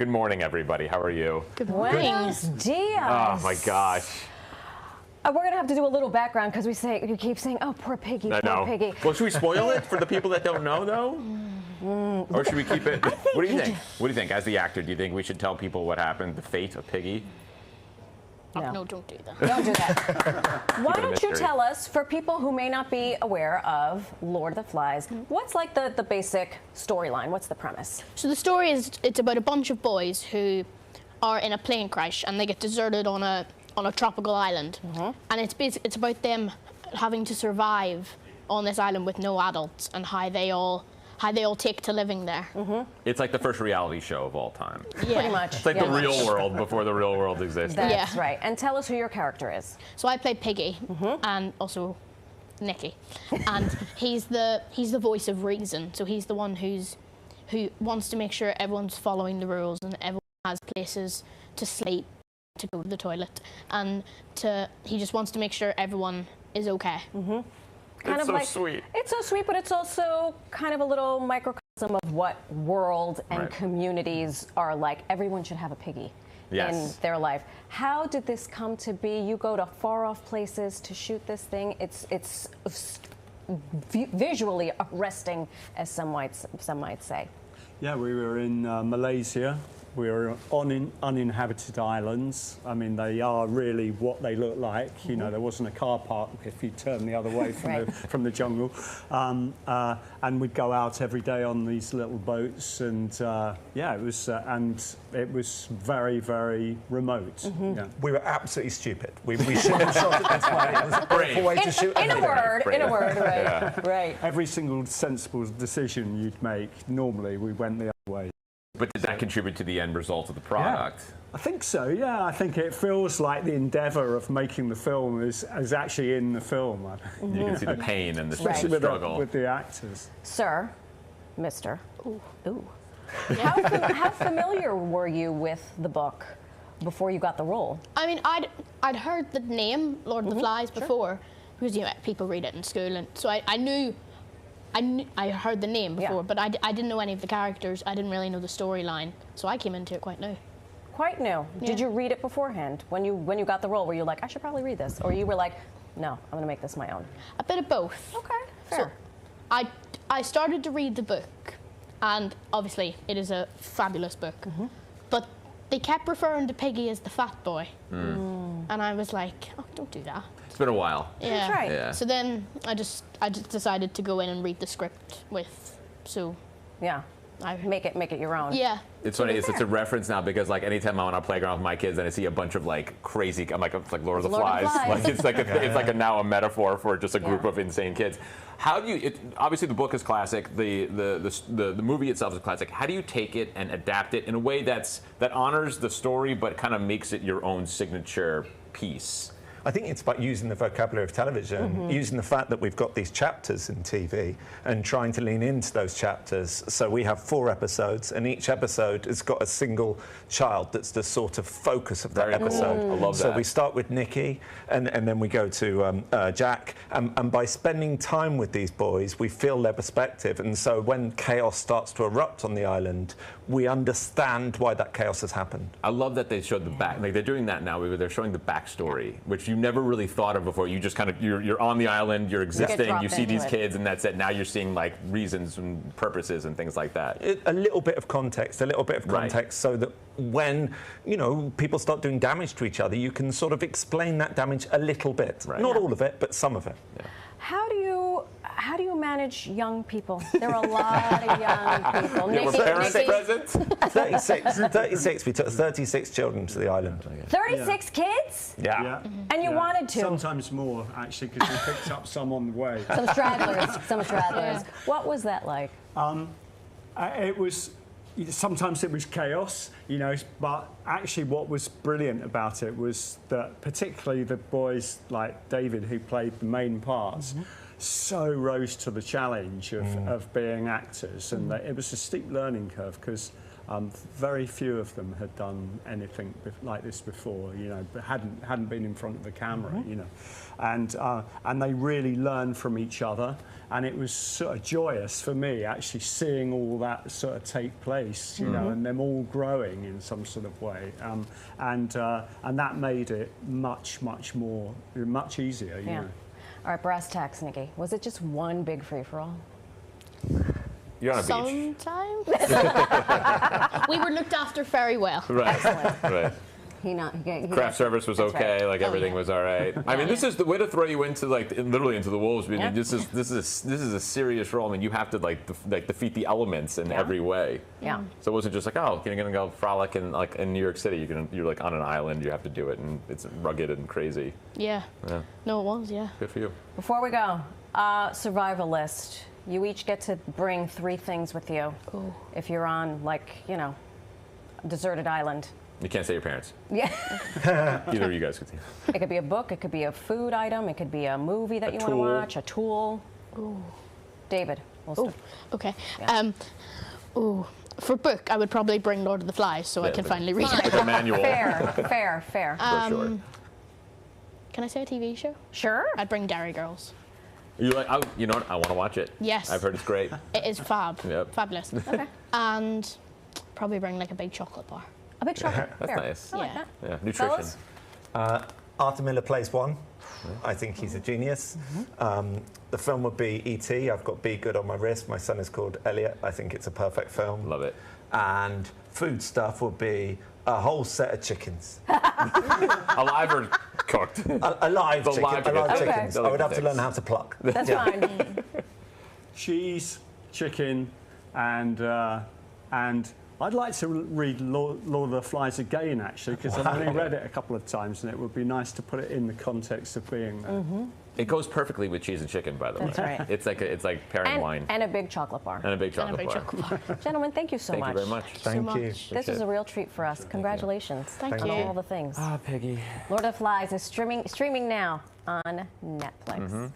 Good morning, everybody. How are you? Good morning. Buenos dias. Oh, my gosh. We're going to have to do a little background because we keep saying, oh, poor Piggy, poor Piggy. Well, should we spoil it for the people that don't know, though? Or should we keep it? What do you think? What do you think? As the actor, do you think we should tell people what happened, the fate of Piggy? No, don't do that. Don't do that. Why don't you tell us, for people who may not be aware of Lord of the Flies, what's like the basic storyline? What's the premise? So the story is, it's about a bunch of boys who are in a plane crash and they get deserted on a tropical island. And it's about them having to survive on this island with no adults and how they all take to living there. It's like the first reality show of all time. Yeah. Pretty much. It's like the real world before the real world existed. That's right. And tell us who your character is. So I play Piggy and also Nicky, and he's the voice of reason. So he's the one who wants to make sure everyone's following the rules and everyone has places to sleep, to go to the toilet, and he just wants to make sure everyone is okay. It's so sweet. It's so sweet, but it's also kind of a little microcosm of what world and communities are like. Everyone should have a piggy in their life. How did this come to be? You go to far-off places to shoot this thing. It's visually arresting, as some might say. Yeah, we were in Malaysia. We were on uninhabited islands. I mean, they are really what they look like. You know, there wasn't a car park if you turn the other way from the jungle. And we'd go out every day on these little boats, and yeah, it was very, very remote. Yeah. We were absolutely stupid. We shouldn't have shot it this way. It was an awful way to shoot. In a word, right? Yeah. Right. Every single sensible decision you'd make, normally we went the other way. But did that contribute to the end result of the product? Yeah, I think so, yeah. I think it feels like the endeavour of making the film is actually in the film. You can see the pain and the Especially struggle. with the actors. Sir, Mr. Ooh. How familiar were you with the book before you got the role? I mean, I'd heard the name Lord of the Flies before, because people read it in school, and so I heard the name before, but I didn't know any of the characters. I didn't really know the storyline, so I came into it quite new. Quite new. Yeah. Did you read it beforehand when you got the role? Were you like, I should probably read this, or you were like, no, I'm going to make this my own? A bit of both. Okay, fair. So I started to read the book, and obviously it is a fabulous book, but they kept referring to Piggy as the fat boy, and I was like, oh, don't do that. It's been a while. Yeah. That's right. Yeah. So then I just decided to go in and read the script Yeah. Make it your own. Yeah. It's funny. It's a reference now because like anytime I'm on a playground with my kids and I see a bunch of like crazy, I'm like it's like Lord of the Flies. Like it's like now a metaphor for just a group of insane kids. How do you? Obviously, the book is classic. The movie itself is classic. How do you take it and adapt it in a way that honors the story but kind of makes it your own signature piece? I think it's about using the vocabulary of television, using the fact that we've got these chapters in TV and trying to lean into those chapters. So we have 4 episodes, and each episode has got a single child that's the sort of focus of that episode. I love that. So we start with Nicky, and then we go to Jack, and by spending time with these boys, we feel their perspective. And so when chaos starts to erupt on the island, we understand why that chaos has happened. I love that they showed the back. Like they're doing that now. They're showing the backstory, which you never really thought of before. You just kind of you're on the island, you're existing, you see these kids, and that's it. Now you're seeing like reasons and purposes and things like that. A little bit of context, so that when people start doing damage to each other, you can sort of explain that damage a little bit. Not all of it, but some of it. Yeah. How do you manage young people? There are a lot of young people. Yeah, were parents present? 36. We took 36 children to the island. 36 kids? Yeah. And you wanted to? Sometimes more, actually, because we picked up some on the way. Some stragglers. What was that like? It was. Sometimes it was chaos, but actually what was brilliant about it was that particularly the boys like David, who played the main parts, so rose to the challenge of being actors, and it was a steep learning curve because Very few of them had done anything like this before, you know, but hadn't been in front of the camera, you know, and they really learned from each other, and it was sort of joyous for me actually seeing all that sort of take place, you know, and them all growing in some sort of way, and that made it much easier, you know. All right, brass tacks, Nikki. Was it just one big free-for-all? You're on a beach. Sometimes. We were looked after very well. Right. Excellent. Right. Craft service was okay. right. Like everything was all right. I mean, this is the way to throw you into like literally into the wolves. I mean, Yeah. this is a serious role. I mean, you have to like defeat the elements in every way. Yeah. So it wasn't just like, oh, you're gonna go frolic in like in New York City. You're like on an island. You have to do it, and it's rugged and crazy. Yeah. No, it was. Yeah. Good for you. Before we go, survival list. You each get to bring 3 things with you. Ooh. If you're on, like, you know, a deserted island. You can't say your parents. Yeah. Either of you guys could see. It could be a book. It could be a food item. It could be a movie that you want to tool. watch. A tool. Ooh. David. Oh. Okay. Yeah. Ooh. For book, I would probably bring Lord of the Flies, so I can finally read it. Like a manual. Fair. For sure. Can I say a TV show? Sure. I'd bring Dairy Girls. You like? Oh, you know what? I want to watch it. Yes. I've heard it's great. It is fab. Yep. Fabulous. Okay. And probably bring like a big chocolate bar. A big chocolate. That's Fair. nice. I like Yeah. that. Yeah. Nutrition. Fellas? Arthur Miller plays one. I think he's a genius. The film would be E.T. I've got Be Good on my wrist. My son is called Elliot. I think it's a perfect film. Love it. And food stuff would be a whole set of chickens. Alive or cooked? Alive The live chickens. alive Okay. chickens. I would have to learn how to pluck. That's fine. Cheese, chicken, and I'd like to read Lord of the Flies again, actually, because I've only read it a couple of times, and it would be nice to put it in the context of being there. It goes perfectly with cheese and chicken, by the way. That's right. It's like pairing wine And a big chocolate bar. and a big chocolate And a big bar. chocolate bar. Gentlemen, thank you so Thank much. you very much. Thank so you. much. This was a real treat for us. Congratulations. Thank on you. all the things. Ah, Piggy. Lord of the Flies is streaming now on Netflix.